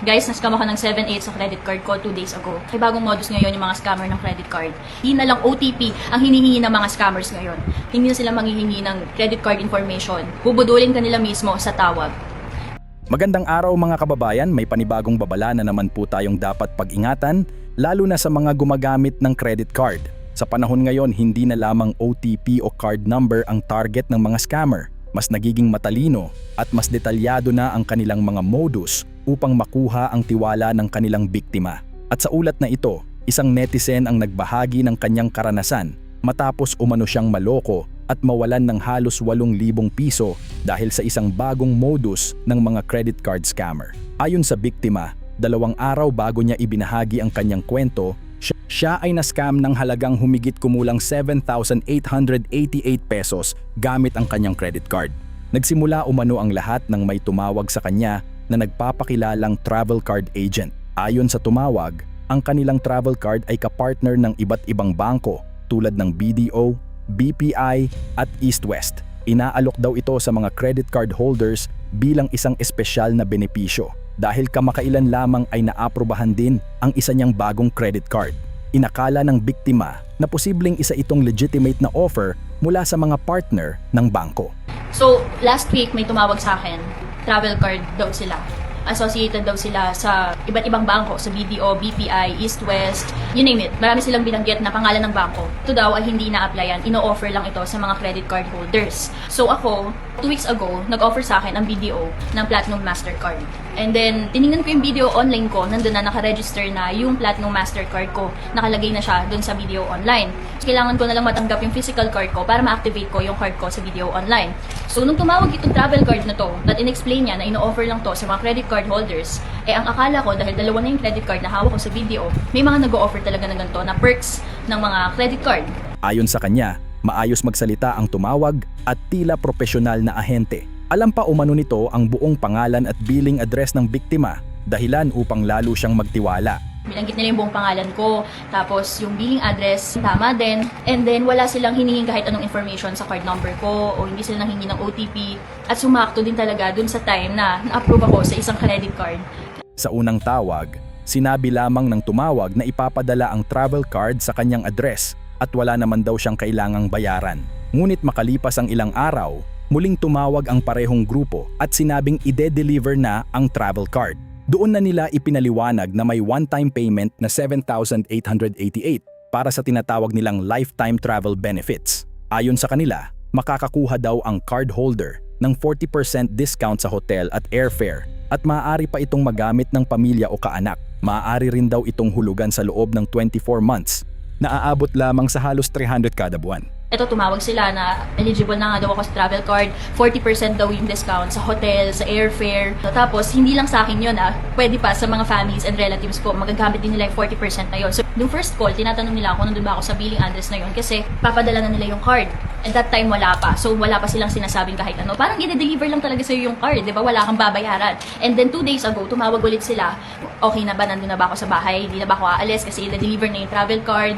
Guys, na-scam ako ng 7/8 sa credit card ko 2 days ago. May bagong modus ngayon yung mga scammer ng credit card. Hindi na lang OTP ang hinihingi ng mga scammers ngayon. Hindi na sila manghihingi ng credit card information. Bubudulin ka nila mismo sa tawag. Magandang araw mga kababayan, may panibagong babala na naman po tayong dapat pag-ingatan, lalo na sa mga gumagamit ng credit card. Sa panahon ngayon, hindi na lamang OTP o card number ang target ng mga scammer. Mas nagiging matalino at mas detalyado na ang kanilang mga modus upang makuha ang tiwala ng kanilang biktima. At sa ulat na ito, isang netizen ang nagbahagi ng kanyang karanasan matapos umano siyang maloko at mawalan ng halos 8,000 piso dahil sa isang bagong modus ng mga credit card scammer. Ayon sa biktima, 2 araw bago niya ibinahagi ang kanyang kwento, siya ay na-scam ng halagang humigit kumulang 7,888 pesos gamit ang kanyang credit card. Nagsimula umano ang lahat nang may tumawag sa kanya na nagpapakilalang travel card agent. Ayon sa tumawag, ang kanilang travel card ay kapartner ng iba't ibang bangko tulad ng BDO, BPI at East West. Inaalok daw ito sa mga credit card holders bilang isang espesyal na benepisyo dahil kamakailan lamang ay naaprubahan din ang isa niyang bagong credit card. Inakala ng biktima na posibleng isa itong legitimate na offer mula sa mga partner ng bangko. So, last week may tumawag sa akin. Travel card daw sila. Associated daw sila sa iba't ibang bangko, sa BDO, BPI, East West, you name it. Marami silang binanggit na pangalan ng bangko. Ito daw ay hindi na-applyan, ino-offer lang ito sa mga credit card holders. So ako, 2 weeks ago, nag-offer sa akin ang BDO ng Platinum Mastercard. And then, tinignan ko yung video online ko, nandun na nakaregister na yung Platinum Mastercard ko. Nakalagay na siya dun sa video online. So, kailangan ko na lang matanggap yung physical card ko para ma-activate ko yung card ko sa video online. So, nung tumawag itong travel card na to, at in-explain niya na ino-offer lang to sa mga credit card holders, ang akala ko, dahil 2 na yung credit card na hawak ko sa video, may mga nag-o-offer talaga ng ganito na perks ng mga credit card. Ayon sa kanya, maayos magsalita ang tumawag at tila profesional na ahente. Alam pa umano nito ang buong pangalan at billing address ng biktima, dahilan upang lalo siyang magtiwala. Binanggit nila yung buong pangalan ko, tapos yung billing address, tama din. And then, wala silang hinihing kahit anong information sa card number ko, o hindi sila nanghingi ng OTP. At sumakto din talaga dun sa time na na-approve ako sa isang credit card. Sa unang tawag, sinabi lamang ng tumawag na ipapadala ang travel card sa kanyang address at wala naman daw siyang kailangang bayaran. Ngunit makalipas ang ilang araw, muling tumawag ang parehong grupo at sinabing ide-deliver na ang travel card. Doon na nila ipinaliwanag na may one-time payment na 7,888 para sa tinatawag nilang lifetime travel benefits. Ayon sa kanila, makakakuha daw ang card holder ng 40% discount sa hotel at airfare at maaari pa itong magamit ng pamilya o kaanak. Maaari rin daw itong hulugan sa loob ng 24 months na aabot lamang sa halos 300 kada buwan. Ito, tumawag sila na eligible na nga daw ako sa travel card, 40% daw yung discount sa hotel, sa airfare. Tapos, hindi lang sa akin yun pwede pa sa mga families and relatives ko, magagamit din nila yung 40% na yun. So, yung first call, tinatanong nila ako nandun ba ako sa billing address na yun kasi papadala na nila yung card. At that time, wala pa. So, wala pa silang sinasabing kahit ano. Parang i-deliver lang talaga sa'yo yung card, di ba? Wala kang babayaran. And then, 2 days ago, tumawag ulit sila. Okay na ba? Nandun na ba ako sa bahay? Hindi na ba ako aalis kasi i-deliver na yung travel card?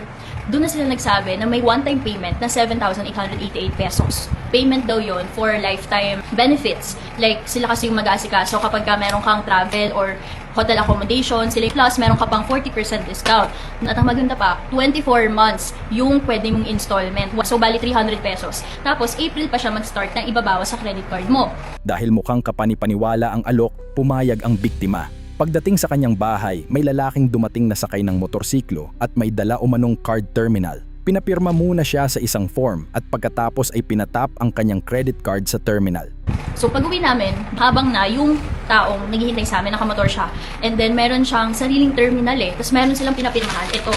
Doon na sila nagsabi na may one-time payment na 7,888 pesos. Payment daw yon for lifetime benefits. Like, sila kasi yung mag-aasikaso kapag meron kang travel or hotel accommodation, sila plus meron ka pang 40% discount. At ang maganda pa, 24 months yung pwede mong installment. So, bali 300 pesos. Tapos, April pa siya mag-start na ibabawas sa credit card mo. Dahil mukhang kapanipaniwala ang alok, pumayag ang biktima. Pagdating sa kanyang bahay, may lalaking dumating na sakay ng motorsiklo at may dala umanong card terminal. Pinapirma muna siya sa isang form at pagkatapos ay pinatap ang kanyang credit card sa terminal. So pag-uwi namin, habang na yung taong naghihintay sa amin, nakamotor siya. And then meron siyang sariling terminal Tapos meron silang pinapirmahan. Ito,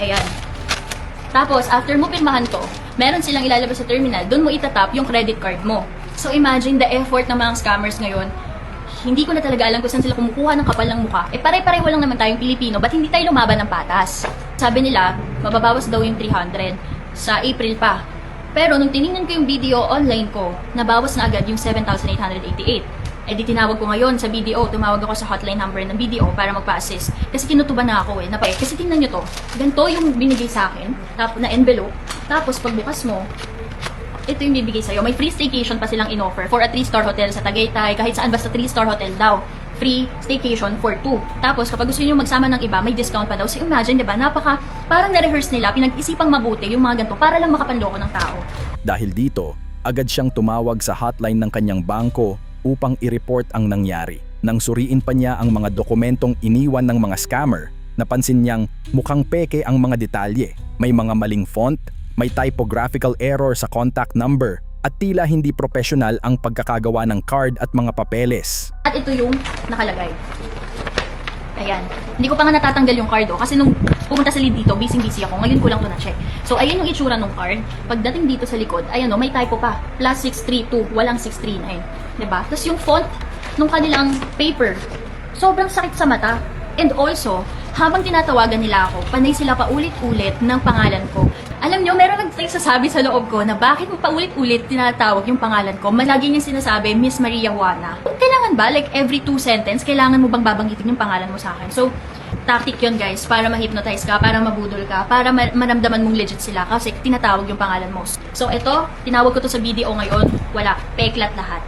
ayan. Tapos after mo pirmahan to, meron silang ilalabas sa terminal, doon mo itatap yung credit card mo. So imagine the effort ng mga scammers ngayon. Hindi ko na talaga alam kung saan sila kumukuha ng kapal ng mukha. Pare-pareho lang naman tayong Pilipino, ba't hindi tayo lumaban ng patas? Sabi nila, mababawas daw yung 300 sa April pa. Pero nung tinignan ko yung video online ko, nabawas na agad yung 7,888. Di tinawag ko ngayon sa BDO, tumawag ako sa hotline number ng BDO para magpa-assist. Kasi kinutuban na ako Kasi tingnan nyo to, ganito yung binigay sa akin, na envelope. Tapos pagbukas mo, ito yung bibigay sa'yo. May free staycation pa silang in-offer for a 3-star hotel sa Tagaytay, kahit saan basta 3-star hotel daw. free staycation for 2. Tapos kapag gusto niyo magsama ng iba, may discount pa daw. So imagine, di ba, parang na-rehearse nila, pinag-isipang mabuti yung mga ganito para lang makapanloko ng tao. Dahil dito, agad siyang tumawag sa hotline ng kanyang bangko upang i-report ang nangyari. Nang suriin pa niya ang mga dokumentong iniwan ng mga scammer, napansin niyang mukhang peke ang mga detalye. May mga maling font, may typographical error sa contact number, at tila hindi professional ang pagkakagawa ng card at mga papeles. At ito yung nakalagay. Ayan. Hindi ko pa nga natatanggal yung card kasi nung pumunta sa lead dito, busy ako. Ngayon ko lang to na-check. So, ayan yung itsura ng card. Pagdating dito sa likod, ayan o, may typo pa. +632, walang 639. Diba? Tapos yung font nung kanilang paper, sobrang sakit sa mata. And also, habang tinatawagan nila ako, panay sila paulit-ulit ng pangalan ko. Alam nyo, meron nagsasabi sa loob ko na bakit mo paulit-ulit tinatawag yung pangalan ko. Malagi niyang sinasabi, Miss Maria Juana. Kailangan ba, like every 2 sentence, kailangan mo bang babanggitin yung pangalan mo sa akin? So, tactic yun guys, para ma-hypnotize ka, para mabudol ka, para maramdaman mong legit sila kasi tinatawag yung pangalan mo. So, ito, tinawag ko to sa video ngayon, wala, peklat lahat.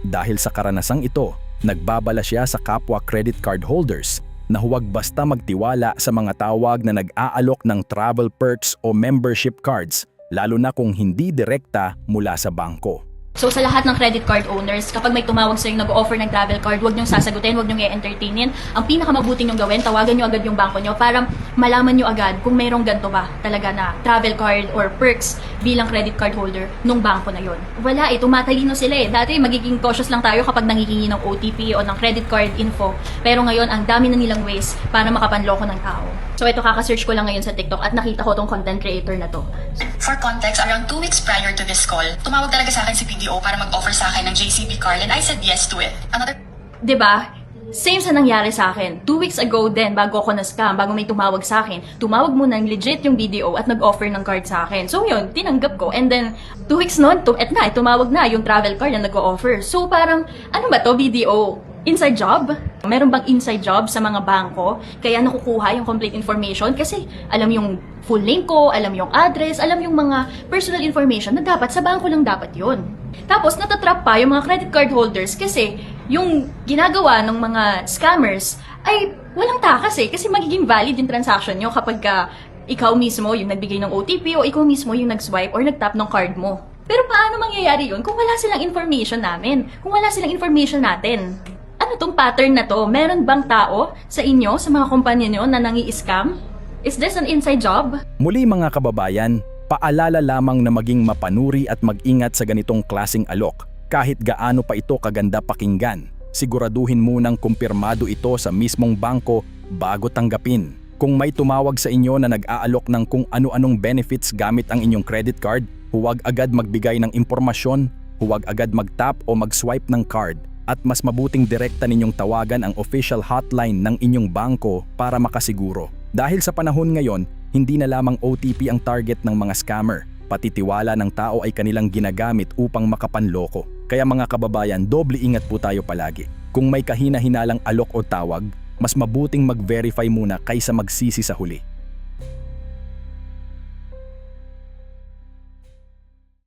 Dahil sa karanasang ito, nagbabala siya sa kapwa credit card holders na huwag basta magtiwala sa mga tawag na nag-aalok ng travel perks o membership cards, lalo na kung hindi direkta mula sa bangko. So sa lahat ng credit card owners, kapag may tumawag sa yung nag-offer ng travel card, huwag niyong sasagutin, huwag niyong i-entertainin. Ang pinakamabuting niyong gawin, tawagan niyo agad yung bangko niyo para malaman niyo agad kung mayroong ganito ba talaga na travel card or perks bilang credit card holder nung bangko na yon. Wala tumatalino sila Dati magiging cautious lang tayo kapag nangihingi ng OTP o ng credit card info. Pero ngayon, ang dami na nilang ways para makapanloko ng tao. So ito, kaka-search ko lang ngayon sa TikTok at nakita ko tong content creator na to. For context, around 2 weeks prior to this call, tumawag talaga sa akin si PDO para mag-offer sa akin ng JCB card and I said yes to it. Another 'Di ba? Same sa nangyari sa akin. 2 weeks ago din, bago ako na-scam, bago may tumawag sa akin, tumawag mo ng legit yung BDO at nag-offer ng card sa akin. So yun, tinanggap ko. And then, 2 weeks noon, tumawag na yung travel card na nag-offer. So parang, ano ba to, BDO? Inside job? Meron bang inside job sa mga bangko? Kaya nakukuha yung complete information kasi alam yung full name ko, alam yung address, alam yung mga personal information na dapat sa bangko lang dapat yun. Tapos natatrap pa yung mga credit card holders kasi yung ginagawa ng mga scammers ay walang takas kasi magiging valid yung transaction nyo kapag ikaw mismo yung nagbigay ng OTP o ikaw mismo yung nag-swipe or nag-tap ng card mo. Pero paano mangyayari yun kung wala silang information namin? Kung wala silang information natin? Ano tong pattern na to? Meron bang tao sa inyo, sa mga kumpanya nyo na nangi-scam? Is this an inside job? Muli mga kababayan, paalala lamang na maging mapanuri at mag-ingat sa ganitong klaseng alok. Kahit gaano pa ito kaganda pakinggan, siguraduhin munang kumpirmado ito sa mismong bangko bago tanggapin. Kung may tumawag sa inyo na nag-aalok ng kung ano-anong benefits gamit ang inyong credit card, huwag agad magbigay ng impormasyon, huwag agad mag-tap o mag-swipe ng card. At mas mabuting direkta ninyong tawagan ang official hotline ng inyong bangko para makasiguro. Dahil sa panahon ngayon, hindi na lamang OTP ang target ng mga scammer, pati tiwala ng tao ay kanilang ginagamit upang makapanloko. Kaya mga kababayan, doble ingat po tayo palagi. Kung may kahina-hinalang alok o tawag, mas mabuting mag-verify muna kaysa magsisi sa huli.